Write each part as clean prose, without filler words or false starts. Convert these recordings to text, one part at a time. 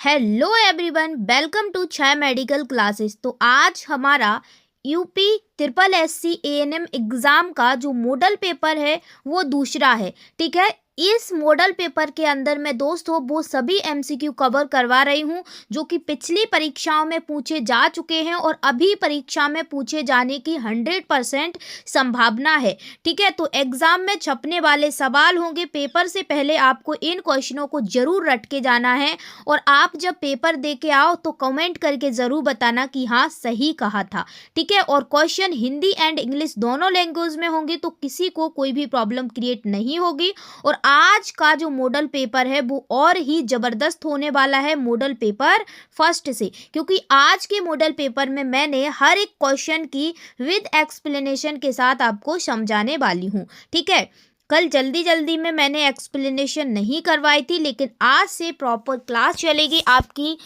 Hello everyone, welcome to Chhaya medical classes. तो आज हमारा UP triple SC ANM exam का जो मॉडल पेपर है वो दूसरा है। ठीक है, इस मॉडल पेपर के अंदर मैं दोस्तों वो सभी एमसीक्यू कवर करवा रही हूँ जो कि पिछली परीक्षाओं में पूछे जा चुके हैं और अभी परीक्षा में पूछे जाने की 100% संभावना है। ठीक है, तो एग्ज़ाम में छपने वाले सवाल होंगे। पेपर से पहले आपको इन क्वेश्चनों को ज़रूर रट के जाना है और आप जब पेपर दे के आओ तो कमेंट करके ज़रूर बताना कि हाँ सही कहा था। ठीक है, और क्वेश्चन हिंदी एंड इंग्लिश दोनों लैंग्वेज में होंगे तो किसी को कोई भी प्रॉब्लम क्रिएट नहीं होगी। और आज का जो मॉडल पेपर है वो और ही ज़बरदस्त होने वाला है मॉडल पेपर फर्स्ट से, क्योंकि आज के मॉडल पेपर में मैंने हर एक क्वेश्चन की विद एक्सप्लेनेशन के साथ आपको समझाने वाली हूँ। ठीक है, कल जल्दी जल्दी में मैंने एक्सप्लेनेशन नहीं करवाई थी, लेकिन आज से प्रॉपर क्लास चलेगी आपकी।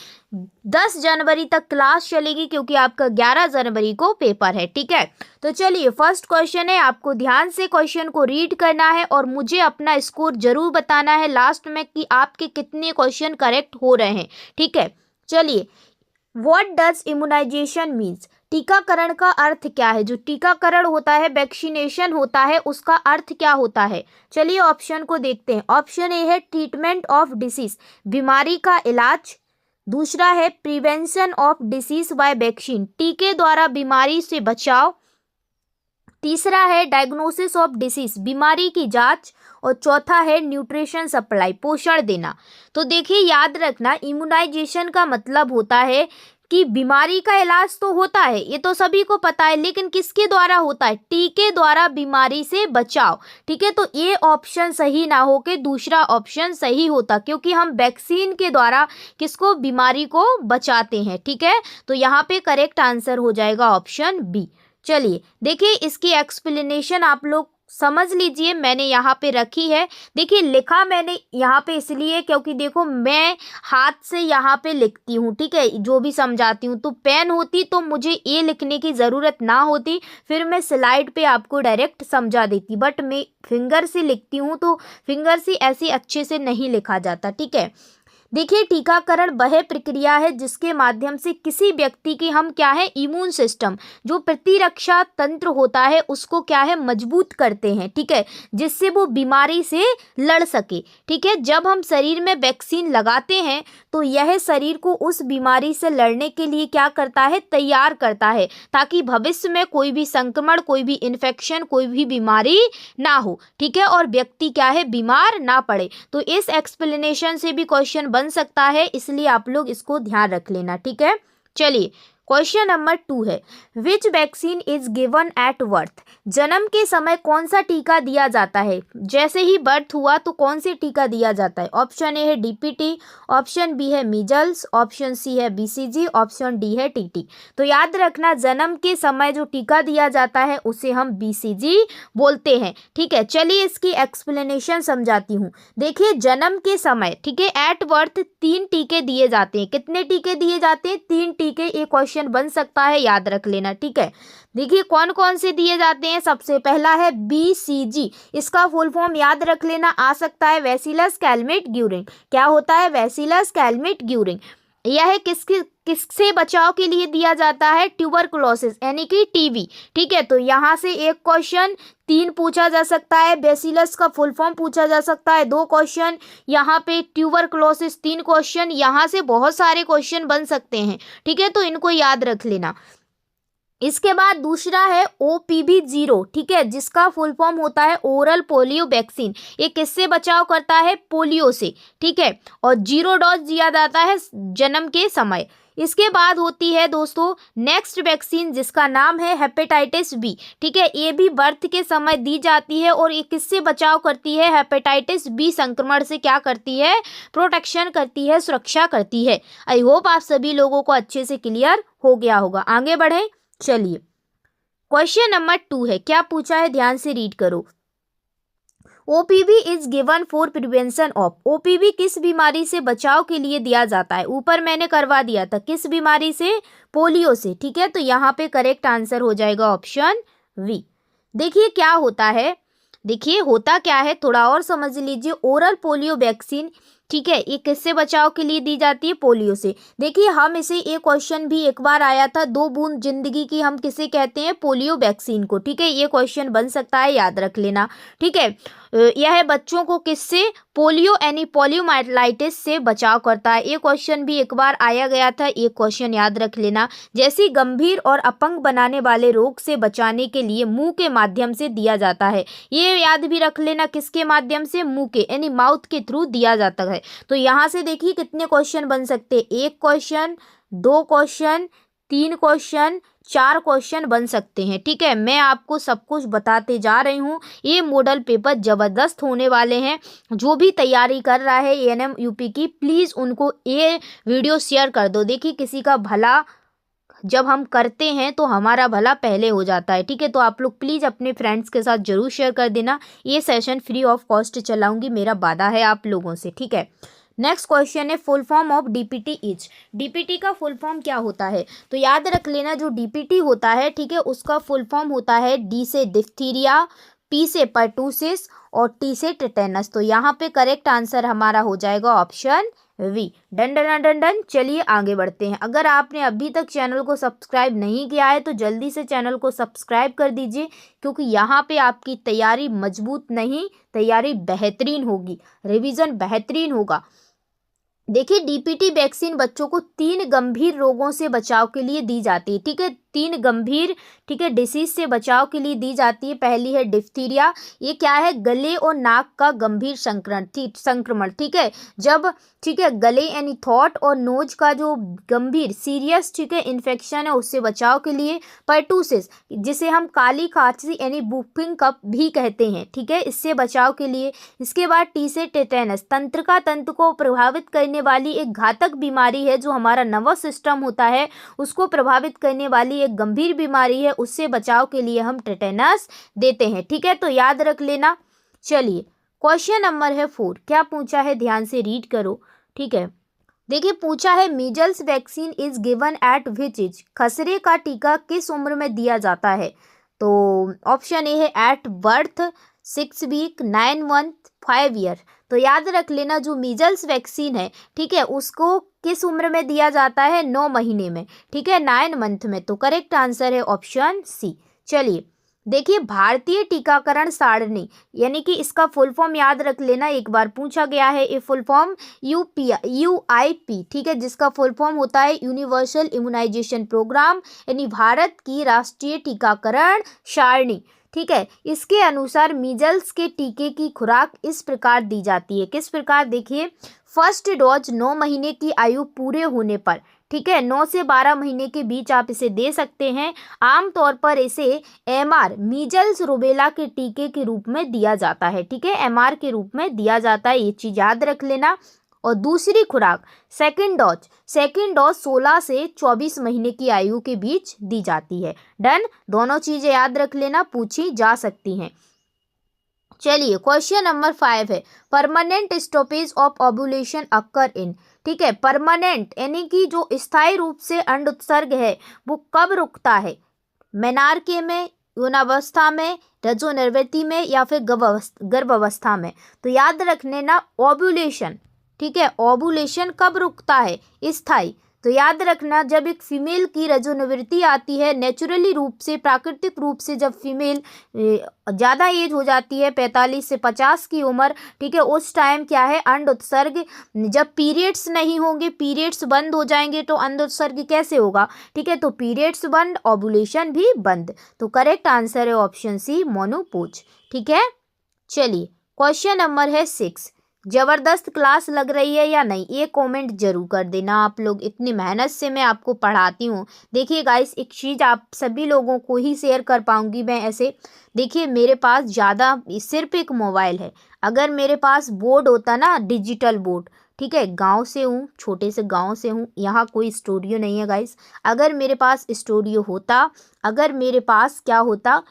10 जनवरी तक क्लास चलेगी क्योंकि आपका 11 जनवरी को पेपर है। ठीक है, तो चलिए फर्स्ट क्वेश्चन है। आपको ध्यान से क्वेश्चन को रीड करना है और मुझे अपना स्कोर जरूर बताना है लास्ट में कि आपके कितने क्वेश्चन करेक्ट हो रहे हैं। ठीक है, चलिए, व्हाट डज इम्यूनाइजेशन मीन्स? टीकाकरण का अर्थ क्या है? जो टीकाकरण होता है, वैक्सीनेशन होता है, उसका अर्थ क्या होता है? चलिए ऑप्शन को देखते हैं। ऑप्शन ए है ट्रीटमेंट ऑफ डिसीज, बीमारी का इलाज। दूसरा है prevention of disease by vaccine, टीके द्वारा बीमारी से बचाव। तीसरा है डायग्नोसिस ऑफ डिसीज, बीमारी की जांच। और चौथा है न्यूट्रिशन सप्लाई, पोषण देना। तो देखिए याद रखना, इम्यूनाइजेशन का मतलब होता है कि बीमारी का इलाज तो होता है, ये तो सभी को पता है, लेकिन किसके द्वारा होता है? टीके द्वारा बीमारी से बचाव। ठीक है, तो ये ऑप्शन सही ना हो के दूसरा ऑप्शन सही होता, क्योंकि हम वैक्सीन के द्वारा किसको? बीमारी को बचाते हैं। ठीक है, तो यहाँ पे करेक्ट आंसर हो जाएगा ऑप्शन बी। चलिए देखिए, इसकी एक्सप्लेनेशन आप लोग समझ लीजिए, मैंने यहाँ पे रखी है। देखिए लिखा मैंने यहाँ पे इसलिए क्योंकि देखो मैं हाथ से यहाँ पे लिखती हूँ। ठीक है, जो भी समझाती हूँ, तो पेन होती तो मुझे ये लिखने की ज़रूरत ना होती, फिर मैं स्लाइड पे आपको डायरेक्ट समझा देती, बट मैं फिंगर से लिखती हूँ तो फिंगर से ऐसे अच्छे से नहीं लिखा जाता। ठीक है, देखिए टीकाकरण वह प्रक्रिया है जिसके माध्यम से किसी व्यक्ति की हम क्या है? इम्यून सिस्टम, जो प्रतिरक्षा तंत्र होता है, उसको क्या है? मजबूत करते हैं। ठीक है, जिससे वो बीमारी से लड़ सके। ठीक है, जब हम शरीर में वैक्सीन लगाते हैं तो यह शरीर को उस बीमारी से लड़ने के लिए क्या करता है? तैयार करता है, ताकि भविष्य में कोई भी संक्रमण, कोई भी इन्फेक्शन, कोई भी बीमारी ना हो। ठीक है, और व्यक्ति क्या है? बीमार ना पड़े। तो इस एक्सप्लेनेशन से भी क्वेश्चन बन सकता है, इसलिए आप लोग इसको ध्यान रख लेना। ठीक है, चलिए क्वेश्चन नंबर 2 है, विच vaccine is given at birth? जन्म के समय कौन सा टीका दिया जाता है? जैसे ही बर्थ हुआ तो कौन से टीका दिया जाता है? ऑप्शन ए है डीपीटी, ऑप्शन बी है मीजल्स, ऑप्शन सी है बीसीजी, ऑप्शन डी है टीटी। तो याद रखना, जन्म के समय जो टीका दिया जाता है उसे हम बीसीजी बोलते हैं। ठीक है, चलिए इसकी एक्सप्लेनेशन समझाती हूँ। देखिए जन्म के समय, ठीक है, एट बर्थ 3 टीके दिए जाते हैं। कितने टीके दिए जाते हैं? 3 टीके। एक क्वेश्चन बन सकता है, याद रख लेना। ठीक है, देखिए कौन कौन से दिए जाते हैं। सबसे पहला है बीसीजी, इसका फुल फॉर्म याद रख लेना, आ सकता है बैसिलस कैलमेट ग्यूरिन। क्या होता है? Bacillus Calmette Guérin. यह किससे बचाव के लिए दिया जाता है? ट्यूबरकुलोसिस यानी कि टीबी। ठीक है, तो यहाँ से एक क्वेश्चन 3 पूछा जा सकता है, बेसिलस का फुल फॉर्म पूछा जा सकता है 2 क्वेश्चन, यहाँ पे ट्यूबरकुलोसिस 3 क्वेश्चन, यहाँ से बहुत सारे क्वेश्चन बन सकते हैं। ठीक है, तो इनको याद रख लेना। इसके बाद दूसरा है OPV0, ठीक है, जिसका फुल फॉर्म होता है ओरल पोलियो वैक्सीन। ये किससे बचाव करता है? पोलियो से। ठीक है, और 0 डोज दिया जाता है जन्म के समय। इसके बाद होती है दोस्तों नेक्स्ट वैक्सीन, जिसका नाम है हेपेटाइटिस बी। ठीक है, ये भी बर्थ के समय दी जाती है और ये किससे बचाव करती है? हेपेटाइटिस बी संक्रमण से क्या करती है? प्रोटेक्शन करती है, सुरक्षा करती है। आई होप आप सभी लोगों को अच्छे से क्लियर हो गया होगा। आगे बढ़े, चलिए क्वेश्चन नंबर 2 है, क्या पूछा है? ध्यान से रीड करो। OPV is given for prevention of, OPV किस बीमारी से बचाव के लिए दिया जाता है? ऊपर मैंने करवा दिया था, किस बीमारी से? पोलियो से। ठीक है, तो यहाँ पे करेक्ट आंसर हो जाएगा ऑप्शन वी। देखिए क्या होता है, देखिए होता क्या है, थोड़ा और समझ लीजिए। ओरल पोलियो वैक्सीन ठीक है, ये किससे बचाव के लिए दी जाती है? पोलियो से। देखिए हम इसे एक क्वेश्चन भी एक बार आया था, 2 बूंद जिंदगी की हम किसे कहते हैं? पोलियो वैक्सीन को। ठीक है, ये क्वेश्चन बन सकता है, याद रख लेना। ठीक है, यह बच्चों को किससे? पोलियो यानी पोलियोमाइलाइटिस से बचाव करता है। ये क्वेश्चन भी एक बार आया गया था, ये क्वेश्चन याद रख लेना। जैसी गंभीर और अपंग बनाने वाले रोग से बचाने के लिए मुंह के माध्यम से दिया जाता है। ये याद भी रख लेना, किसके माध्यम से? मुंह के यानी माउथ के थ्रू दिया जाता है। तो यहाँ से देखिए कितने क्वेश्चन बन सकते हैं? 1 क्वेश्चन, 2 क्वेश्चन, 3 क्वेश्चन, 4 क्वेश्चन बन सकते हैं। ठीक है, मैं आपको सब कुछ बताते जा रही हूँ। ये मॉडल पेपर ज़बरदस्त होने वाले हैं। जो भी तैयारी कर रहा है एएनएम यूपी की, प्लीज़ उनको ये वीडियो शेयर कर दो। देखिए किसी का भला जब हम करते हैं तो हमारा भला पहले हो जाता है। ठीक है, तो आप लोग प्लीज़ अपने फ्रेंड्स के साथ ज़रूर शेयर कर देना। ये सेशन फ्री ऑफ कॉस्ट चलाऊंगी, मेरा वादा है आप लोगों से। ठीक है, नेक्स्ट क्वेश्चन है full form of DPT is. DPT का फुल फॉर्म क्या होता है? तो याद रख लेना, जो डीपीटी होता है, ठीक है, उसका फुल फॉर्म होता है डी से डिप्थीरिया, पी से पर्टूसिस और टी से टेटेनस। तो यहाँ पे करेक्ट आंसर हमारा हो जाएगा option B. Done done done done. चलिए आगे बढ़ते हैं। अगर आपने अभी तक चैनल को सब्सक्राइब नहीं किया है तो जल्दी से चैनल को सब्सक्राइब कर दीजिए, क्योंकि यहाँ पे आपकी तैयारी मजबूत नहीं, तैयारी बेहतरीन होगी, रिवीजन बेहतरीन होगा। देखिए डीपीटी वैक्सीन बच्चों को 3 गंभीर रोगों से बचाव के लिए दी जाती है। ठीक है, 3 गंभीर, ठीक है, डिसीज से बचाव के लिए दी जाती है। पहली है डिप्थीरिया। ये क्या है? गले और नाक का गंभीर संक्रमण। ठीक है, जब, ठीक है, गले यानी थ्रोट और नोज का जो गंभीर सीरियस, ठीक है, इन्फेक्शन है, उससे बचाव के लिए। पर्टूसिस, जिसे हम काली खांसी यानी वूफिंग कफ भी कहते हैं, ठीक है, इससे बचाव के लिए। इसके बाद टी से टेटेनस, तंत्रिका तंत्र को प्रभावित करने वाली एक घातक बीमारी है। जो हमारा नर्वस सिस्टम होता है उसको प्रभावित करने वाली एक गंभीर बीमारी है, उससे बचाव के लिए हम टेटेनस देते हैं। ठीक है, तो याद रख लेना। चलिए क्वेश्चन नंबर है 4। क्या पूछा है? ध्यान से रीड करो। ठीक है, देखिए पूछा है measles vaccine is given at which age. खसरे का टीका किस उम्र में दिया जाता है? तो ऑप्शन ए है at birth, 6 week, 9 month, 5 year. तो याद रख लेना, जो मीजल्स वैक्सीन है, ठीक है, उसको किस उम्र में दिया जाता है? 9 महीने में, ठीक है, 9 मंथ में। तो करेक्ट आंसर है ऑप्शन सी। चलिए देखिए भारतीय टीकाकरण सारणी, यानी कि इसका फुल फॉर्म याद रख लेना, एक बार पूछा गया है। ये फुल फॉर्म UIP, ठीक है, जिसका फुल फॉर्म होता है यूनिवर्सल इम्यूनाइजेशन प्रोग्राम, यानी भारत की राष्ट्रीय टीकाकरण सारणी। ठीक है, इसके अनुसार मीजल्स के टीके की खुराक इस प्रकार दी जाती है। किस प्रकार? देखिए, फर्स्ट डोज 9 महीने की आयु पूरे होने पर, ठीक है, 9 से 12 महीने के बीच आप इसे दे सकते हैं। आमतौर पर इसे MR मीजल्स रूबेला के टीके के रूप में दिया जाता है। ठीक है, MR के रूप में दिया जाता है, ये चीज़ याद रख लेना। और दूसरी खुराक सेकंड डोज 16 से 24 महीने की आयु के बीच दी जाती है। डन, दोनों चीज़ें याद रख लेना, पूछी जा सकती हैं। चलिए क्वेश्चन नंबर 5 है permanent stoppage of ovulation occur in. ठीक है, परमानेंट यानी कि जो स्थायी रूप से अंड उत्सर्ग है वो कब रुकता है? मेनार्के में, यौनावस्था में, रजोनिवृत्ति में या फिर गर्भावस्था में? तो याद रखने ना, ओव्यूलेशन, ठीक है, ओव्यूलेशन कब रुकता है? स्थायी। तो याद रखना, जब एक फीमेल की रजोनिवृत्ति आती है, नेचुरली रूप से, प्राकृतिक रूप से, जब फीमेल ज़्यादा एज हो जाती है, 45 से 50 की उम्र, ठीक है, उस टाइम क्या है? अंड उत्सर्ग। जब पीरियड्स नहीं होंगे, पीरियड्स बंद हो जाएंगे, तो अंड उत्सर्ग कैसे होगा? ठीक है, तो पीरियड्स बंद, ओव्यूलेशन भी बंद। तो करेक्ट आंसर है ऑप्शन सी, मोनोपोज। ठीक है, चलिए क्वेश्चन नंबर है 6। ज़बरदस्त क्लास लग रही है या नहीं, ये कमेंट जरूर कर देना आप लोग, इतनी मेहनत से मैं आपको पढ़ाती हूँ। देखिए गाइस, एक चीज़ आप सभी लोगों को ही शेयर कर पाऊँगी मैं ऐसे। देखिए मेरे पास ज़्यादा सिर्फ एक मोबाइल है, अगर मेरे पास बोर्ड होता ना, डिजिटल बोर्ड, ठीक है, गांव से हूँ, छोटे से गांव से हूँ, यहाँ कोई स्टूडियो नहीं है गाइस। अगर मेरे पास स्टूडियो होता, अगर मेरे पास क्या होता,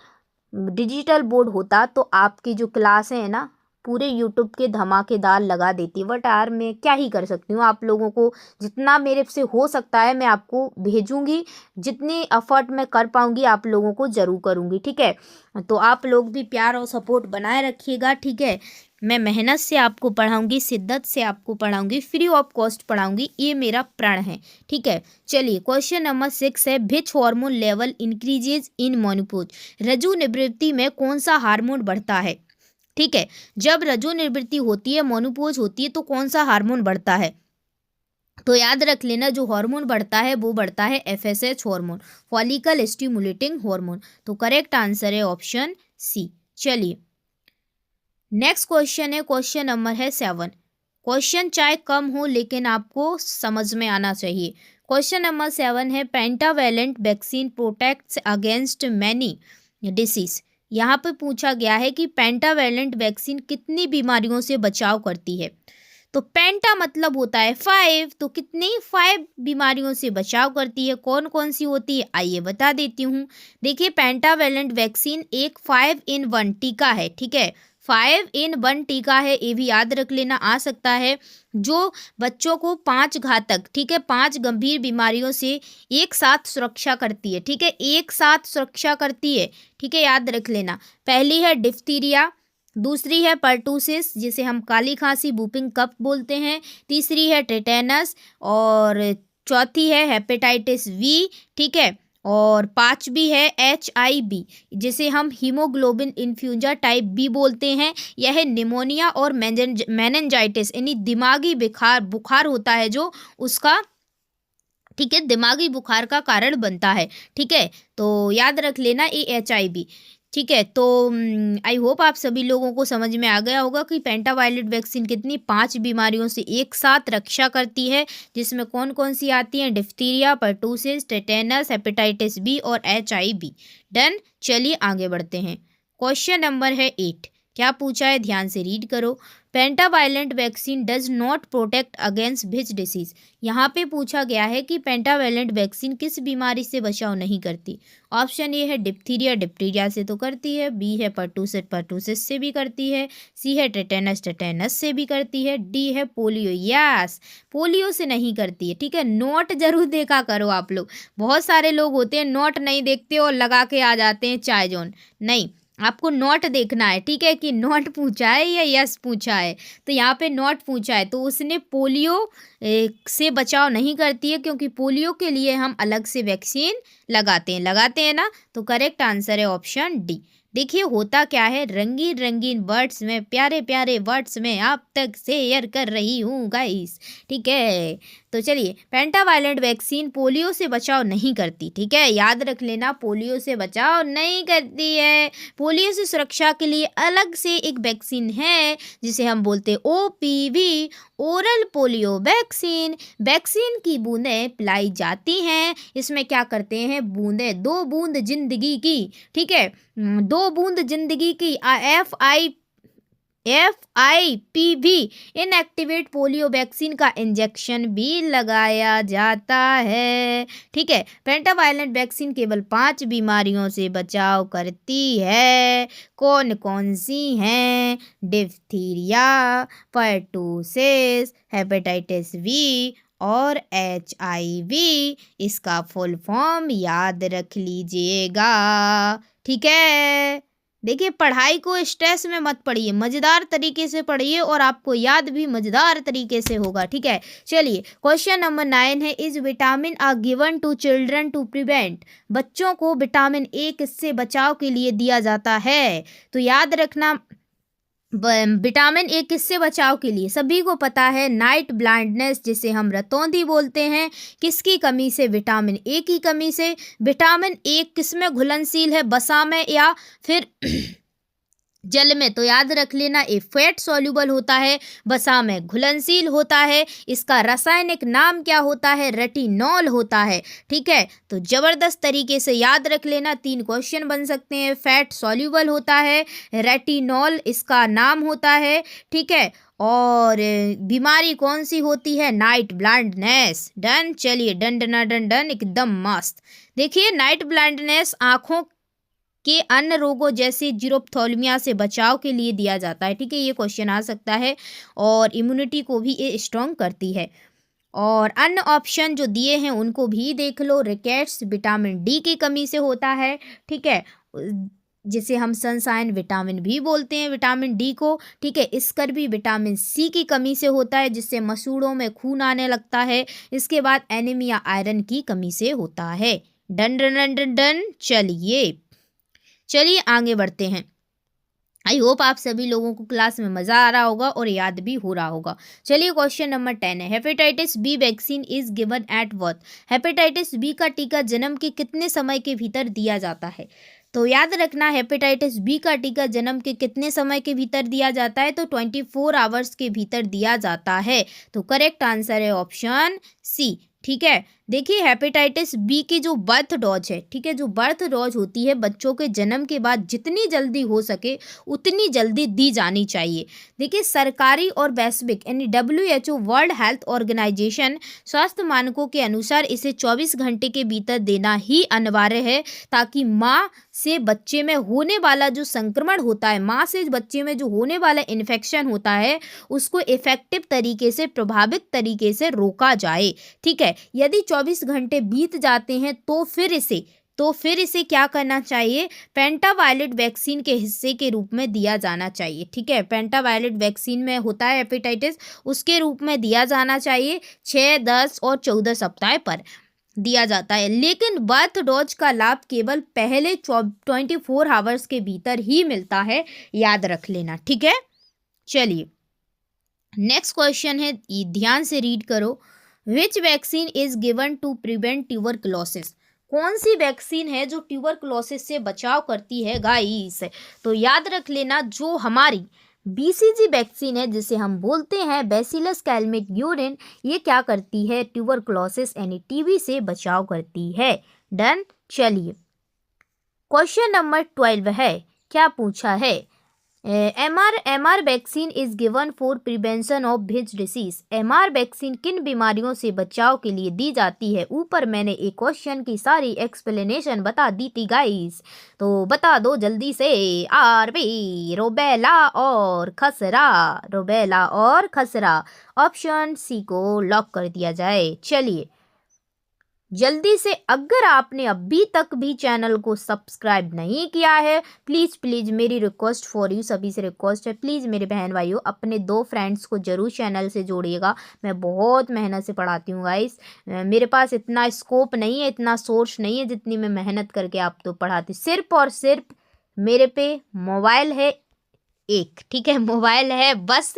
डिजिटल बोर्ड होता, तो आपकी जो क्लासें हैं ना, पूरे यूट्यूब के धमाकेदार लगा देती। बट यार मैं क्या ही कर सकती हूँ, आप लोगों को जितना मेरे से हो सकता है मैं आपको भेजूँगी, जितनी एफर्ट मैं कर पाऊँगी आप लोगों को ज़रूर करूँगी। ठीक है, तो आप लोग भी प्यार और सपोर्ट बनाए रखिएगा। ठीक है, मैं मेहनत से आपको पढ़ाऊंगी, शिद्दत से आपको पढ़ाऊंगी, फ्री ऑफ कॉस्ट पढ़ाऊंगी, ये मेरा प्रण है। ठीक है, चलिए क्वेश्चन नंबर 6 है, which hormone level increases in menopause. रजु निवृत्ति में कौन सा हार्मोन बढ़ता है। ठीक है, जब रजो निवृत्ति होती है, मोनोपोज होती है, तो कौन सा हार्मोन बढ़ता है। तो याद रख लेना, जो हार्मोन बढ़ता है वो बढ़ता है FSH hormone, follicle stimulating hormone. तो करेक्ट आंसर है ऑप्शन सी। चलिए नेक्स्ट क्वेश्चन है, क्वेश्चन नंबर है 7। क्वेश्चन चाहे कम हो लेकिन आपको समझ में आना चाहिए। क्वेश्चन नंबर 7 है, pentavalent vaccine protects against many disease. यहाँ पे पूछा गया है कि पेंटावेलेंट वैक्सीन कितनी बीमारियों से बचाव करती है। तो पेंटा मतलब होता है 5, तो कितनी 5 बीमारियों से बचाव करती है। कौन कौन सी होती है आइए बता देती हूँ। देखिए, पेंटावेलेंट वैक्सीन एक 5 in 1 टीका है। ठीक है, 5 in 1 टीका है, ये भी याद रख लेना, आ सकता है, जो बच्चों को 5 घातक, ठीक है, 5 गंभीर बीमारियों से एक साथ सुरक्षा करती है। ठीक है, एक साथ सुरक्षा करती है। ठीक है, याद रख लेना। पहली है डिफ्थीरिया, दूसरी है पर्टूसिस जिसे हम काली खांसी वूपिंग कफ बोलते हैं, तीसरी है टेटेनस, और चौथी है हेपेटाइटिस वी। ठीक है, और पांचवी है HIV जिसे हम हीमोग्लोबिन इन्फ्यूजा टाइप बी बोलते हैं। यह निमोनिया और मेनिंजाइटिस यानी दिमागी बुखार होता है जो उसका, ठीक है, दिमागी बुखार का कारण बनता है। ठीक है, तो याद रख लेना ये HIV। ठीक है, तो आई होप आप सभी लोगों को समझ में आ गया होगा कि पेंटावायलेट वैक्सीन कितनी 5 बीमारियों से एक साथ रक्षा करती है, जिसमें कौन कौन सी आती हैं, diphtheria, pertussis, tetanus, hepatitis B और HIV। डन, चलिए आगे बढ़ते हैं। क्वेश्चन नंबर है 8। क्या पूछा है, ध्यान से रीड करो। Pentavalent vaccine does not protect against which disease. यहाँ पे पूछा गया है कि पेंटावेलेंट वैक्सीन किस बीमारी से बचाव नहीं करती। ऑप्शन ए है डिप्थीरिया, डिप्थीरिया से तो करती है, बी है पर्टूसिस, पर्टूसिस से भी करती है, सी है टेटेनस, टेटेनस से भी करती है, डी है पोलियो, यस पोलियो से नहीं करती है। ठीक है, नोट जरूर देखा करो आप लोग, बहुत सारे लोग होते हैं नोट नहीं देखते और लगा के आ जाते हैं चाय जोन, नहीं, आपको नोट देखना है। ठीक है, कि नोट पूछा है या यस पूछा है, तो यहाँ पे नोट पूछा है, तो उसने पोलियो से बचाव नहीं करती है, क्योंकि पोलियो के लिए हम अलग से वैक्सीन लगाते हैं ना। तो करेक्ट आंसर है ऑप्शन डी। देखिए होता क्या है, रंगीन रंगीन वर्ड्स में, प्यारे प्यारे वर्ड्स में आप तक शेयर कर रही हूँ गाइस। ठीक है, तो चलिए, पेंटावायलेंट वैक्सीन पोलियो से बचाव नहीं करती। ठीक है, याद रख लेना, पोलियो से बचाव नहीं करती है। पोलियो से सुरक्षा के लिए अलग से एक वैक्सीन है जिसे हम बोलते हैं OPV, oral polio vaccine. Vaccine की बूंदें पिलाई जाती हैं। इसमें क्या करते हैं, बूंदें, 2 बूंद जिंदगी की, ठीक है, 2 बूंद जिंदगी की, FIPV इनएक्टिवेट पोलियो वैक्सीन का इंजेक्शन भी लगाया जाता है। ठीक है, पेंटावायलेंट वैक्सीन केवल 5 बीमारियों से बचाव करती है। कौन कौन सी हैं, डिप्थीरिया, पर्टूसिस, हेपेटाइटिस बी और HIV। इसका फुल फॉर्म याद रख लीजिएगा। ठीक है, देखिए पढ़ाई को स्ट्रेस में मत पढ़िए, मज़ेदार तरीके से पढ़िए और आपको याद भी मज़ेदार तरीके से होगा। ठीक है, चलिए क्वेश्चन नंबर 9 है, is vitamin are given to children to prevent. बच्चों को विटामिन ए किससे बचाव के लिए दिया जाता है। तो याद रखना, विटामिन ए किससे बचाव के लिए, सभी को पता है, नाइट ब्लाइंडनेस जिसे हम रतौंधी बोलते हैं, किसकी कमी से, विटामिन ए की कमी से। विटामिन ए किस में घुलनशील है, वसा में या फिर जल में। तो याद रख लेना, ये फैट सॉल्युबल होता है, वसा में घुलनशील होता है। इसका रासायनिक नाम क्या होता है, रेटिनॉल होता है। ठीक है, तो जबरदस्त तरीके से याद रख लेना, 3 क्वेश्चन बन सकते हैं। फैट सॉल्युबल होता है, रेटिनॉल इसका नाम होता है। ठीक है, और बीमारी कौन सी होती है, नाइट ब्लाइंडनेस। डन, चलिए डन डन डन डन, एकदम मस्त। देखिए नाइट ब्लाइंडनेस आँखों के अन्य रोगों जैसे जीरोप्थोल्मिया से बचाव के लिए दिया जाता है। ठीक है, ये क्वेश्चन आ सकता है, और इम्यूनिटी को भी ये स्ट्रॉन्ग करती है। और अन्य ऑप्शन जो दिए हैं उनको भी देख लो। रिकेट्स विटामिन डी की कमी से होता है। ठीक है, जिसे हम सनशाइन विटामिन भी बोलते हैं, विटामिन डी को, ठीक है। स्कर्वी विटामिन सी की कमी से होता है, जिससे मसूड़ों में खून आने लगता है। इसके बाद एनीमिया आयरन की कमी से होता है। Done done done done done. चलिए आगे बढ़ते हैं। आई होप आप सभी लोगों को क्लास में मज़ा आ रहा होगा और याद भी हो रहा होगा। चलिए क्वेश्चन नंबर 10 है, hepatitis B vaccine is given at birth. Hepatitis B का टीका जन्म के कितने समय के भीतर दिया जाता है? तो याद रखना, हेपेटाइटिस बी का टीका जन्म के कितने समय के भीतर दिया जाता है? तो 24 आवर्स के भीतर दिया जाता है। तो करेक्ट आंसर है ऑप्शन सी, ठीक है। देखिए हेपेटाइटिस बी की जो बर्थ डोज है, ठीक है, जो बर्थ डोज होती है बच्चों के जन्म के बाद जितनी जल्दी हो सके उतनी जल्दी दी जानी चाहिए। देखिए सरकारी और वैश्विक यानी WHO वर्ल्ड हेल्थ ऑर्गेनाइजेशन स्वास्थ्य मानकों के अनुसार इसे 24 घंटे के भीतर देना ही अनिवार्य है, ताकि माँ से बच्चे में होने वाला जो संक्रमण होता है, माँ से बच्चे में जो होने वाला इन्फेक्शन होता है, उसको इफेक्टिव तरीके से, प्रभावित तरीके से रोका जाए, ठीक है। यदि 24 घंटे बीत जाते हैं तो फिर इसे क्या करना चाहिए? पेंटावायलेट वैक्सीन के हिस्से के रूप में दिया जाना चाहिए, ठीक है। पेंटावायलेट वैक्सीन में होता है हेपेटाइटिस, उसके रूप में दिया जाना चाहिए। 6, 10 और 14 सप्ताह पर दिया जाता है, लेकिन बर्थ डोज का लाभ केवल पहले 24 आवर्स के भीतर ही मिलता है, याद रख लेना, ठीक है। चलिए नेक्स्ट क्वेश्चन है, ध्यान से रीड करो। Which vaccine is given to prevent tuberculosis? कौन सी वैक्सीन है जो ट्यूबरक्लोसिस से बचाव करती है गाइस? तो याद रख लेना, जो हमारी BCG वैक्सीन है, जिसे हम बोलते हैं बैसिलस कैल्मेट-ग्यूरिन, ये क्या करती है? ट्यूबरक्लोसिस यानी TB से बचाव करती है। डन। चलिए क्वेश्चन नंबर 12 है, क्या पूछा है? MR vaccine is given for prevention of which disease? MR vaccine किन बीमारियों से बचाव के लिए दी जाती है? ऊपर मैंने एक क्वेश्चन की सारी एक्सप्लेनेशन बता दी थी गाइस, तो बता दो जल्दी से। RV रोबेला और खसरा, रोबेला और खसरा। ऑप्शन सी को लॉक कर दिया जाए। चलिए जल्दी से, अगर आपने अभी तक भी चैनल को सब्सक्राइब नहीं किया है, प्लीज़ मेरी रिक्वेस्ट फॉर यू, सभी से रिक्वेस्ट है, प्लीज़ मेरे बहन भाइयों अपने 2 फ्रेंड्स को ज़रूर चैनल से जोड़िएगा। मैं बहुत मेहनत से पढ़ाती हूँ गाइस, मेरे पास इतना स्कोप नहीं है, इतना सोर्स नहीं है जितनी मैं मेहनत करके आप तो पढ़ाती। सिर्फ और सिर्फ मेरे पे मोबाइल है एक, ठीक है, मोबाइल है बस,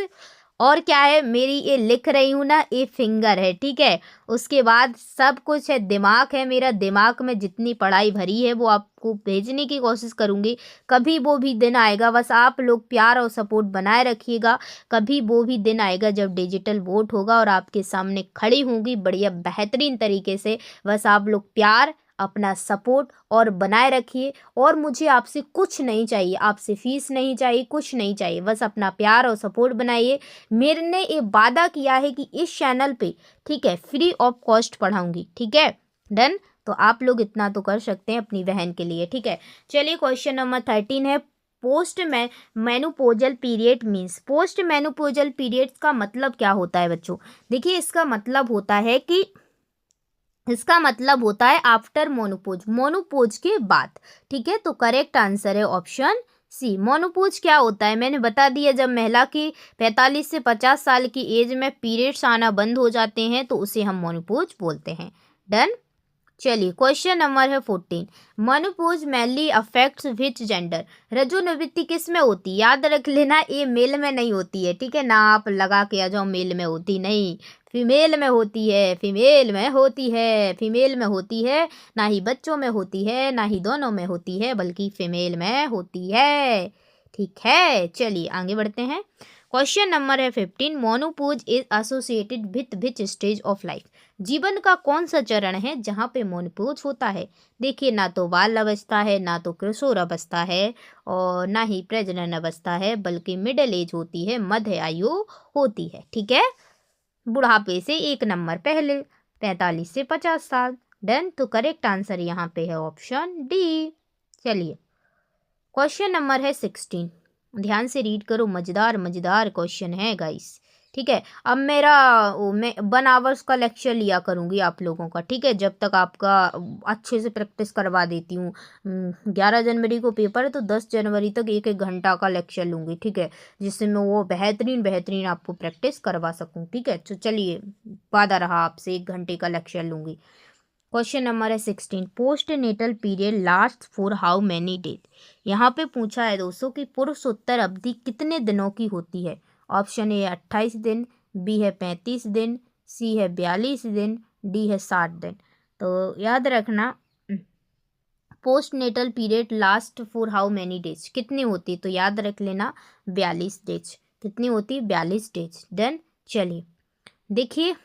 और क्या है, मेरी ये लिख रही हूँ ना, ये फिंगर है, ठीक है। उसके बाद सब कुछ है, दिमाग है मेरा, दिमाग में जितनी पढ़ाई भरी है वो आपको भेजने की कोशिश करूँगी। कभी वो भी दिन आएगा, बस आप लोग प्यार और सपोर्ट बनाए रखिएगा। कभी वो भी दिन आएगा जब डिजिटल बोर्ड होगा और आपके सामने खड़ी होंगी बढ़िया बेहतरीन तरीके से। बस आप लोग प्यार, अपना सपोर्ट और बनाए रखिए, और मुझे आपसे कुछ नहीं चाहिए, आपसे फीस नहीं चाहिए, कुछ नहीं चाहिए, बस अपना प्यार और सपोर्ट बनाइए। मेरे ने ये वादा किया है कि इस चैनल पे, ठीक है, फ्री ऑफ कॉस्ट पढ़ाऊंगी, ठीक है। डन। तो आप लोग इतना तो कर सकते हैं अपनी बहन के लिए, ठीक है। चलिए क्वेश्चन नंबर 13 है, post menopausal period means. Post menopausal period का मतलब क्या होता है बच्चों? देखिए इसका मतलब होता है आफ्टर मोनोपोज, मोनोपोज के बाद, ठीक है। तो करेक्ट आंसर है ऑप्शन सी। मोनोपोज क्या होता है मैंने बता दिया, जब महिला की 45 से 50 साल की एज में पीरियड्स आना बंद हो जाते हैं तो उसे हम मोनोपोज बोलते हैं। डन। चलिए क्वेश्चन नंबर है 14, मोनोपोज मेनली अफेक्ट्स विच जेंडर? रजोनिवृत्ति किस में होती है? याद रख लेना, ये मेल में नहीं होती है, ठीक है ना, आप लगा के आ जाओ मेल में होती नहीं, फीमेल में होती है, फीमेल में होती है, फीमेल में होती है। ना ही बच्चों में होती है, ना ही दोनों में होती है, बल्कि फीमेल में होती है, ठीक है। चलिए आगे बढ़ते हैं। क्वेश्चन नंबर है 15, menopause is associated with which stage of life? जीवन का कौन सा चरण है जहाँ पे मोनोपोज होता है? देखिए ना तो बाल अवस्था है, ना तो किशोर अवस्था है, और ना ही प्रजनन अवस्था है, बल्कि मिडिल एज होती है, मध्य आयु होती है, ठीक है। बुढ़ापे से 1 नंबर पहले, 45 से 50 साल। डन। तो करेक्ट आंसर यहाँ पे है ऑप्शन डी। चलिए क्वेश्चन नंबर है 16, ध्यान से रीड करो, मजेदार क्वेश्चन है गाइस, ठीक है। अब मेरा मैं 1 आवर्स का लेक्चर लिया करूँगी आप लोगों का, ठीक है, जब तक आपका अच्छे से प्रैक्टिस करवा देती हूँ। 11 जनवरी को पेपर है तो 10 जनवरी तक 1-1 घंटा का लेक्चर लूँगी, ठीक है, जिससे मैं वो बेहतरीन बेहतरीन आपको प्रैक्टिस करवा सकूँ, ठीक है। तो चलिए, वादा रहा आपसे 1 घंटे का लेक्चर लूँगी। क्वेश्चन नंबर है 16, postnatal period last for how many days. यहाँ पे पूछा है दोस्तों कि पुरुषोत्तर अवधि कितने दिनों की होती है। ऑप्शन ए 28 दिन, बी है 35 दिन, सी है 42 दिन, डी है 60 दिन। तो याद रखना, postnatal period last for how many days कितनी होती है, तो याद रख लेना 42 डेज। कितनी होती है? 42 डेज। डन। चलिए देखिए,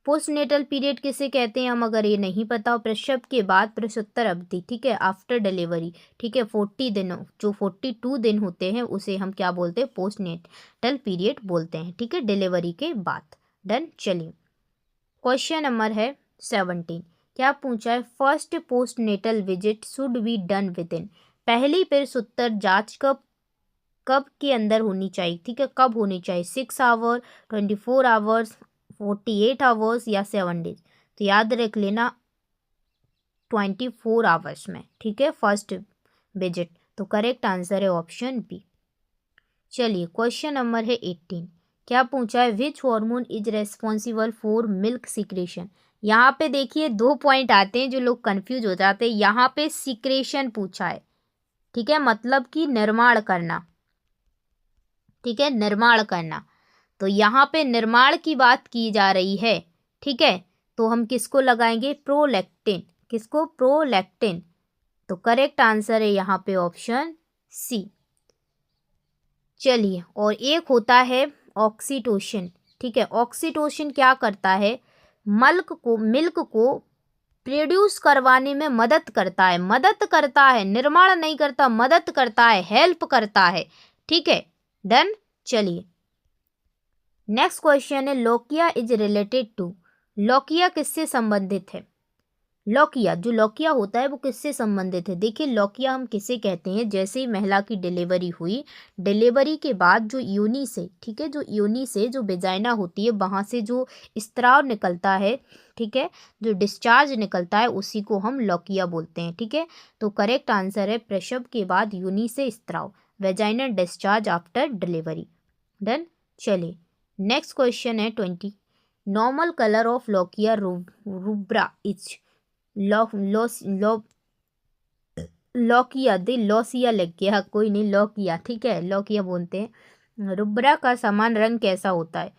पोस्ट नेटल पीरियड किसे कहते हैं हम, अगर ये नहीं पता हो, प्रसव के बाद प्रसवोत्तर अवधि, ठीक है, आफ्टर डिलीवरी, ठीक है, 40 दिनों, जो 42 दिन होते हैं उसे हम क्या बोलते हैं? पोस्ट नेटल पीरियड बोलते हैं, ठीक है, डिलीवरी के बाद। डन। चलिए क्वेश्चन नंबर है 17, क्या पूछा है? First postnatal visit should be done within. पहली प्रसवोत्तर जांच कब कब के अंदर होनी चाहिए, ठीक है, कब होनी चाहिए? 6 आवर, 24 आवर्स, 48 आवर्स या 7 डेज। तो याद रख लेना 24 आवर्स में, ठीक है, फर्स्ट विजिट। तो करेक्ट आंसर है ऑप्शन बी। चलिए क्वेश्चन नंबर है 18, क्या पूछा है? Which hormone is responsible for milk secretion. यहाँ पे देखिए 2 पॉइंट आते हैं जो लोग कंफ्यूज हो जाते हैं। यहाँ पे सिक्रेशन पूछा है, ठीक है, मतलब कि निर्माण करना, ठीक है, निर्माण करना। तो यहाँ पे निर्माण की बात की जा रही है, ठीक है, तो हम किसको लगाएंगे? प्रोलैक्टिन। किसको? प्रोलैक्टिन। तो करेक्ट आंसर है यहाँ पे ऑप्शन सी। चलिए, और एक होता है ऑक्सीटोसिन, ठीक है, ऑक्सीटोसिन क्या करता है? मिल्क को प्रोड्यूस करवाने में मदद करता है, निर्माण नहीं करता, मदद करता है, हेल्प करता है, ठीक है। डन। चलिए नेक्स्ट क्वेश्चन है, lochia is related to. Lochia किससे संबंधित है? लोकिया, जो लोकिया होता है वो किससे संबंधित है? देखिए, लोकिया हम किसे कहते हैं? जैसे ही महिला की डिलीवरी हुई, डिलीवरी के बाद जो योनि से, ठीक है, जो योनि से जो वेजाइना होती है वहाँ से जो स्त्राव निकलता है, ठीक है, जो डिस्चार्ज निकलता है, उसी को हम लोकिया बोलते हैं, ठीक है। तो करेक्ट आंसर है प्रसव के बाद योनि से स्त्राव, vaginal discharge after delivery. Done. चलिए नेक्स्ट क्वेश्चन है 20, normal colour of lochia rubra is. Lochia लग गया, कोई नहीं, लौकिया, ठीक है, लौकिया बोलते हैं। रुब्रा का समान रंग कैसा होता है?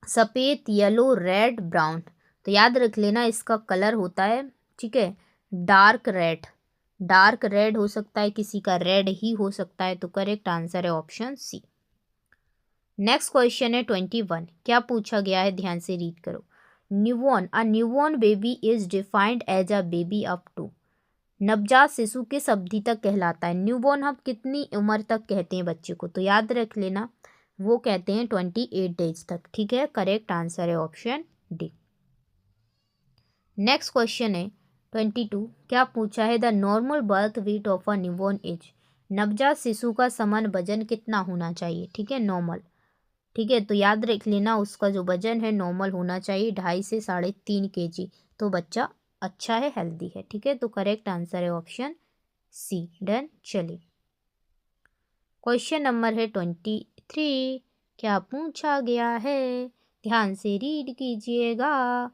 सफ़ेद, येलो, रेड, ब्राउन। तो याद रख लेना इसका कलर होता है, ठीक है, डार्क रेड। डार्क रेड हो सकता है, किसी का रेड ही हो सकता है। तो करेक्ट आंसर है ऑप्शन सी। नेक्स्ट क्वेश्चन है 21, क्या पूछा गया है? ध्यान से रीड करो। Newborn baby is defined as a baby up to. नवजात शिशु किस अवधि तक कहलाता है? न्यूबॉर्न हम कितनी उम्र तक कहते हैं बच्चे को? तो याद रख लेना वो कहते हैं 28 डेज तक, ठीक है, करेक्ट आंसर है ऑप्शन डी। नेक्स्ट क्वेश्चन है 22, क्या पूछा है? The normal birth weight of a newborn is. नवजात शिशु का समान वजन कितना होना चाहिए, ठीक है, नॉर्मल, ठीक है, तो याद रख लेना उसका जो वजन है नॉर्मल होना चाहिए 2.5 से 3.5 kg। तो बच्चा अच्छा है, हेल्दी है, ठीक है, तो करेक्ट आंसर है ऑप्शन सी। डन। चलिए क्वेश्चन नंबर है 23, क्या पूछा गया है? ध्यान से रीड कीजिएगा।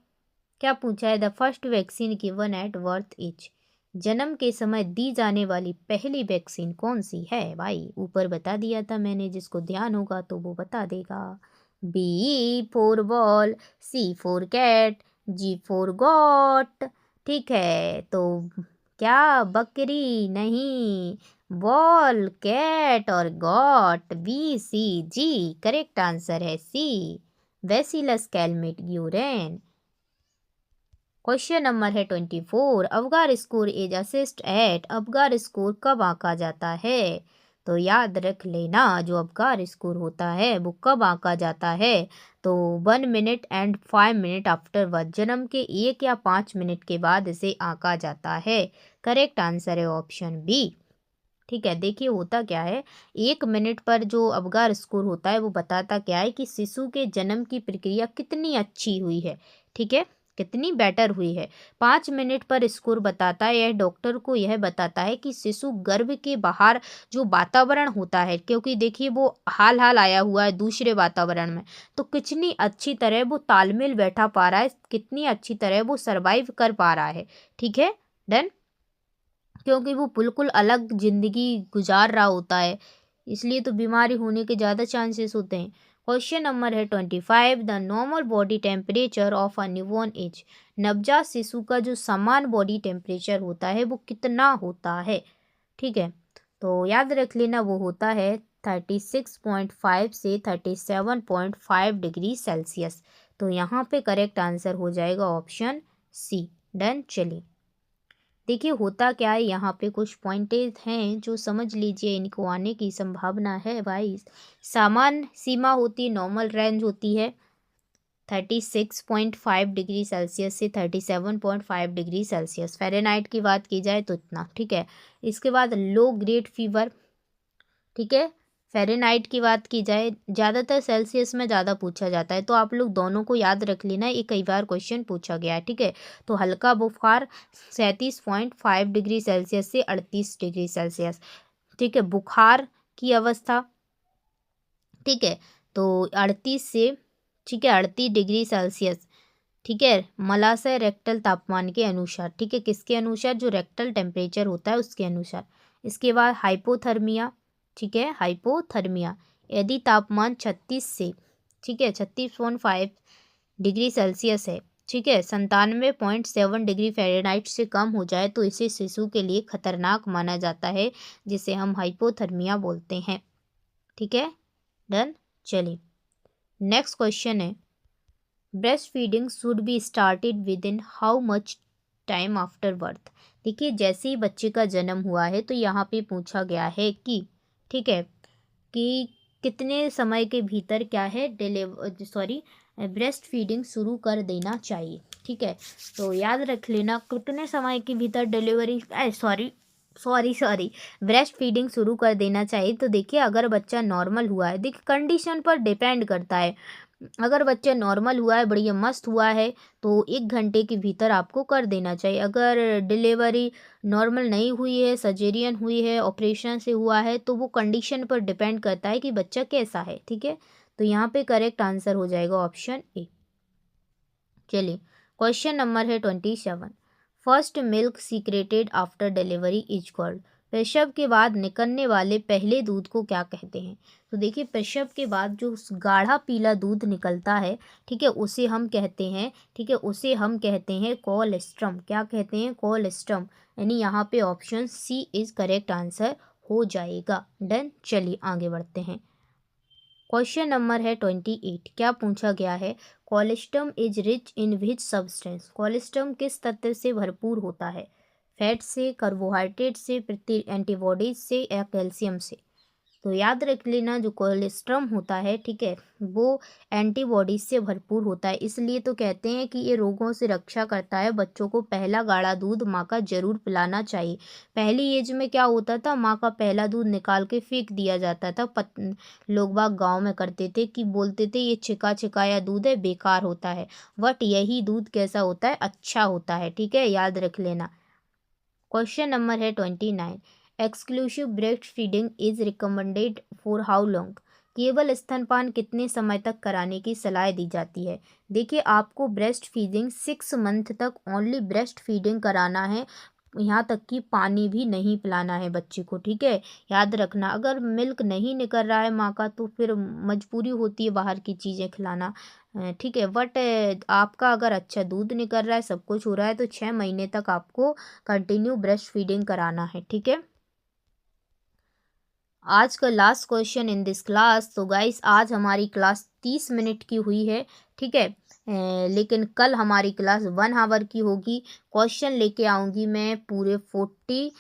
क्या पूछा है? The first vaccine given at birth is. जन्म के समय दी जाने वाली पहली वैक्सीन कौन सी है? भाई ऊपर बता दिया था मैंने, जिसको ध्यान होगा तो वो बता देगा। B for ball, C for cat, G for goat, ठीक है, तो क्या? बकरी नहीं, बॉल, कैट और goat, B C G. Correct answer है C, bacillus Calmette Guerin. Question number है 24, Apgar score is assessed at. Apgar score कब आंका जाता है? तो याद रख लेना जो अवगार स्कोर होता है वो कब आंका जाता है? तो 1 minute and 5 minute after birth, जन्म के 1 या 5 मिनट के बाद इसे आंका जाता है। करेक्ट आंसर है ऑप्शन बी। ठीक है, देखिए होता क्या है, 1 मिनट पर जो अबगार स्कोर होता है वो बताता क्या है कि शिशु के जन्म की प्रक्रिया कितनी अच्छी हुई है। ठीक है, कितनी बेटर हुई है। 5 मिनट पर स्कोर बताता है, यह डॉक्टर को यह बताता है कि शिशु गर्भ के बाहर जो वातावरण होता है, क्योंकि देखिए वो हाल हाल आया हुआ है दूसरे वातावरण में, तो कितनी अच्छी तरह वो तालमेल बैठा पा रहा है, कितनी अच्छी तरह वो सरवाइव कर पा रहा है। ठीक है, डन। क्योंकि वो बिल्कुल अलग ज़िंदगी गुजार रहा होता है, इसलिए तो बीमारी होने के ज़्यादा चांसेस होते हैं। क्वेश्चन नंबर है 25, the normal body temperature of a newborn is. नवजात शिशु का जो समान बॉडी टेम्परेचर होता है वो कितना होता है। ठीक है, तो याद रख लेना वो होता है 36.5 से 37.5 डिग्री सेल्सियस। तो यहाँ पे करेक्ट आंसर हो जाएगा ऑप्शन सी। डन। चलिए, देखिए होता क्या है, यहाँ पे कुछ पॉइंटेज हैं जो समझ लीजिए, इनको आने की संभावना है भाई। सामान्य सीमा होती, नॉर्मल रेंज होती है 36.5 डिग्री सेल्सियस से 37.5 डिग्री सेल्सियस। फ़ारेनहाइट की बात की जाए तो इतना। ठीक है, इसके बाद लो ग्रेड फीवर। ठीक है, फ़ारेनहाइट की बात की जाए, ज़्यादातर सेल्सियस में ज़्यादा पूछा जाता है, तो आप लोग दोनों को याद रख लेना, ये कई बार क्वेश्चन पूछा गया है। ठीक है, तो हल्का बुखार 37.5 डिग्री सेल्सियस से 38 डिग्री सेल्सियस। ठीक है, बुखार की अवस्था, ठीक है, तो 38 से, ठीक है, 38 डिग्री सेल्सियस। ठीक है, मलाशय रेक्टल तापमान के अनुसार। ठीक है, किसके अनुसार, जो रेक्टल टेम्परेचर होता है उसके अनुसार। इसके बाद हाइपोथर्मिया। ठीक है, हाइपोथर्मिया, यदि तापमान 36 से, ठीक है, 36.5 डिग्री सेल्सियस है, ठीक है, 97.7 डिग्री फ़ारेनहाइट से कम हो जाए तो इसे शिशु के लिए खतरनाक माना जाता है, जिसे हम हाइपोथर्मिया बोलते हैं। ठीक है, डन। चलिए, नेक्स्ट क्वेश्चन है, breast feeding should be started with in how much time after birth. देखिए, जैसे ही बच्चे का जन्म हुआ है तो यहाँ पे पूछा गया है कि, ठीक है, कि कितने समय के भीतर क्या है ब्रेस्ट फीडिंग शुरू कर देना चाहिए। ठीक है, तो याद रख लेना कितने समय के भीतर डिलीवरी सॉरी ब्रेस्ट फीडिंग शुरू कर देना चाहिए। तो देखिए, अगर बच्चा नॉर्मल हुआ है, देखिए कंडीशन पर डिपेंड करता है। अगर बच्चा नॉर्मल हुआ है, बढ़िया मस्त हुआ है, तो 1 घंटे के भीतर आपको कर देना चाहिए। अगर डिलीवरी नॉर्मल नहीं हुई है, सजेरियन हुई है, ऑपरेशन से हुआ है, तो वो कंडीशन पर डिपेंड करता है कि बच्चा कैसा है। ठीक है, तो यहाँ पे करेक्ट आंसर हो जाएगा ऑप्शन ए। चलिए, क्वेश्चन नंबर है 27, first milk secreted after delivery is called. प्रसव के बाद निकलने वाले पहले दूध को क्या कहते हैं। तो देखिए, प्रसव के बाद जो गाढ़ा पीला दूध निकलता है, ठीक है, उसे हम कहते हैं, ठीक है, उसे हम कहते हैं कोलेस्ट्रम। क्या कहते हैं, कोलेस्ट्रम। यानी यहाँ पे option C is correct answer हो जाएगा। डन। चलिए, आगे बढ़ते हैं। क्वेश्चन नंबर है 28, क्या पूछा गया है, colostrum is rich in which substance. Colostrum किस तत्व से भरपूर होता है, फैट से, कार्बोहाइड्रेट से, एंटीबॉडीज से या कैल्शियम से। तो याद रख लेना, जो कोलेस्ट्रम होता है, ठीक है, वो एंटीबॉडीज से भरपूर होता है, इसलिए तो कहते हैं कि ये रोगों से रक्षा करता है। बच्चों को पहला गाढ़ा दूध माँ का जरूर पिलाना चाहिए। पहली एज में क्या होता था, माँ का पहला दूध निकाल के फेंक दिया जाता था। लोग बाग गाँव में करते थे कि बोलते थे ये छिका छिकाया दूध है, बेकार होता है, बट यही दूध कैसा होता है, अच्छा होता है। ठीक है, याद रख लेना। क्वेश्चन नंबर है 29, exclusive breast feeding is recommended for how long. केवल स्तनपान कितने समय तक कराने की सलाह दी जाती है। देखिए, आपको ब्रेस्ट फीडिंग 6 मंथ तक ओनली ब्रेस्ट फीडिंग कराना है, यहाँ तक कि पानी भी नहीं पिलाना है बच्चे को। ठीक है, याद रखना, अगर मिल्क नहीं निकल रहा है माँ का तो फिर मजबूरी होती है बाहर की चीज़ें खिलाना। ठीक है, बट आपका अगर अच्छा दूध निकल रहा है, सब कुछ हो रहा है, तो 6 महीने तक आपको कंटिन्यू ब्रेस्ट फीडिंग कराना है। ठीक है, आज का last question in this class. तो गाइस, आज हमारी क्लास 30 मिनट की हुई है। ठीक है, लेकिन कल हमारी क्लास 1 आवर की होगी। क्वेश्चन लेके आऊँगी मैं पूरे 40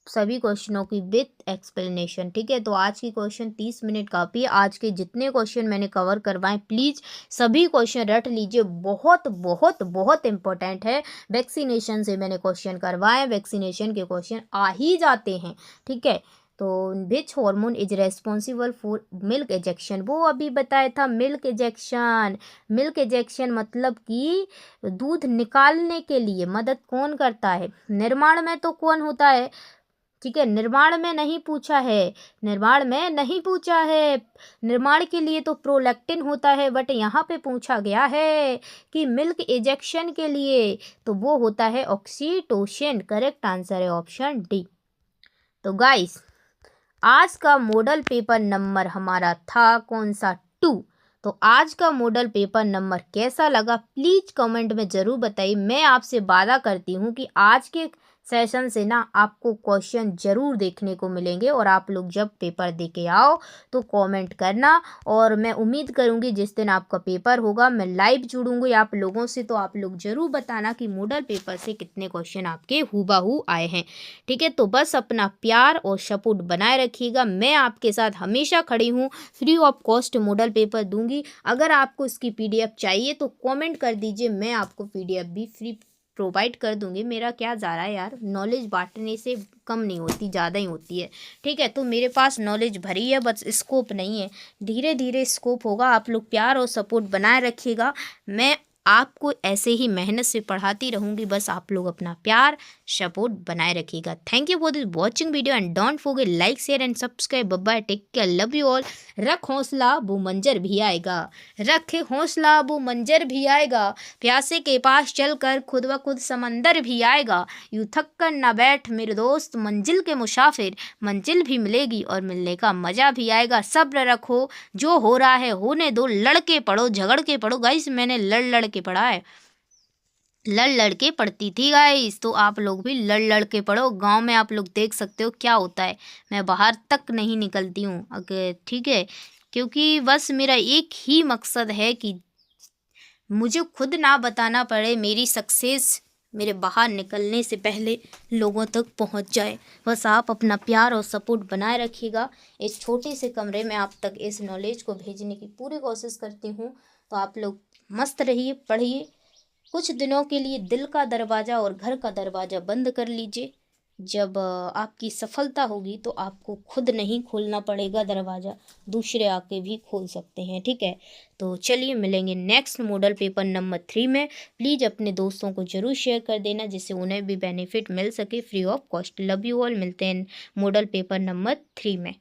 सभी क्वेश्चनों की विथ एक्सप्लेनेशन। ठीक है, तो आज की क्वेश्चन 30 मिनट काफ़ी है। आज के जितने क्वेश्चन मैंने कवर करवाएं, प्लीज़ सभी क्वेश्चन रट लीजिए, बहुत बहुत बहुत इंपॉर्टेंट है। वैक्सीनेशन से मैंने क्वेश्चन करवाए, वैक्सीनेशन के क्वेश्चन आ ही जाते हैं। ठीक है, तो which hormone is responsible for milk ejection, वो अभी बताया था मिल्क एजेक्शन। मिल्क एजेक्शन मतलब कि दूध निकालने के लिए मदद कौन करता है? निर्माण में तो कौन होता है? ठीक है, निर्माण में नहीं पूछा है, निर्माण में नहीं पूछा है। निर्माण के लिए तो प्रोलैक्टिन होता है, बट यहाँ पे पूछा गया है कि मिल्क इजेक्शन के लिए तो वो होता है ऑक्सीटोसिन। करेक्ट आंसर है ऑप्शन डी। तो गाइस आज का मॉडल पेपर नंबर हमारा था कौन सा? 2। तो आज का मॉडल पेपर नंबर कैसा लगा प्लीज़ कमेंट में ज़रूर बताइए। मैं आपसे वादा करती हूँ कि आज के सेशन से ना आपको क्वेश्चन ज़रूर देखने को मिलेंगे, और आप लोग जब पेपर दे के आओ तो कमेंट करना। और मैं उम्मीद करूँगी जिस दिन आपका पेपर होगा मैं लाइव जुड़ूंगी आप लोगों से, तो आप लोग ज़रूर बताना कि मॉडल पेपर से कितने क्वेश्चन आपके हूबहू आए हैं। ठीक है, तो बस अपना प्यार और सपोर्ट बनाए रखिएगा। मैं आपके साथ हमेशा खड़ी हूँ, free of cost model paper दूंगी। अगर आपको इसकी पीडीएफ चाहिए तो कमेंट कर दीजिए, मैं आपको पीडीएफ भी फ्री प्रोवाइड कर दूंगी। मेरा क्या जा रहा है यार, नॉलेज बांटने से कम नहीं होती, ज़्यादा ही होती है। ठीक है, तो मेरे पास नॉलेज भरी है, बस स्कोप नहीं है, धीरे धीरे स्कोप होगा। आप लोग प्यार और सपोर्ट बनाए रखिएगा, मैं आपको ऐसे ही मेहनत से पढ़ाती रहूँगी। बस आप लोग अपना प्यार सपोर्ट बनाए रखिएगा। Thank you for this watching video and don't forget like share and subscribe. Bye, take care, love you all. रख हौसला वो मंजर भी आएगा, रख हौसला वो मंजर भी आएगा, प्यासे के पास चलकर खुद ब खुद समंदर भी आएगा। यूँ थक कर ना बैठ मेरे दोस्त, मंजिल के मुसाफिर, मंजिल भी मिलेगी और मिलने का मज़ा भी आएगा। सब्र रखो, जो हो रहा है होने दो, लड़के पढ़ो झगड़ के पढ़ो। गाइस मैंने लड़ के पढ़ा है, लड़ के पढ़ती थी गाइस, तो आप लोग भी लड़ के पढ़ो। गांव में आप लोग देख सकते हो क्या होता है, मैं बाहर तक नहीं निकलती हूँ अगर, ठीक है, क्योंकि बस मेरा एक ही मकसद है कि मुझे खुद ना बताना पड़े, मेरी सक्सेस मेरे बाहर निकलने से पहले लोगों तक पहुंच जाए। बस आप अपना प्यार और सपोर्ट बनाए रखिएगा। इस छोटे से कमरे में आप तक इस नॉलेज को भेजने की पूरी कोशिश करती हूँ। तो आप लोग मस्त रहिए, पढ़िए। कुछ दिनों के लिए दिल का दरवाज़ा और घर का दरवाज़ा बंद कर लीजिए। जब आपकी सफलता होगी तो आपको खुद नहीं खोलना पड़ेगा दरवाज़ा, दूसरे आके भी खोल सकते हैं। ठीक है, तो चलिए मिलेंगे नेक्स्ट मॉडल पेपर नंबर 3 में। प्लीज़ अपने दोस्तों को ज़रूर शेयर कर देना जिससे उन्हें भी बेनिफिट मिल सके free of cost. Love you all, मिलते हैं मॉडल पेपर नंबर 3 में।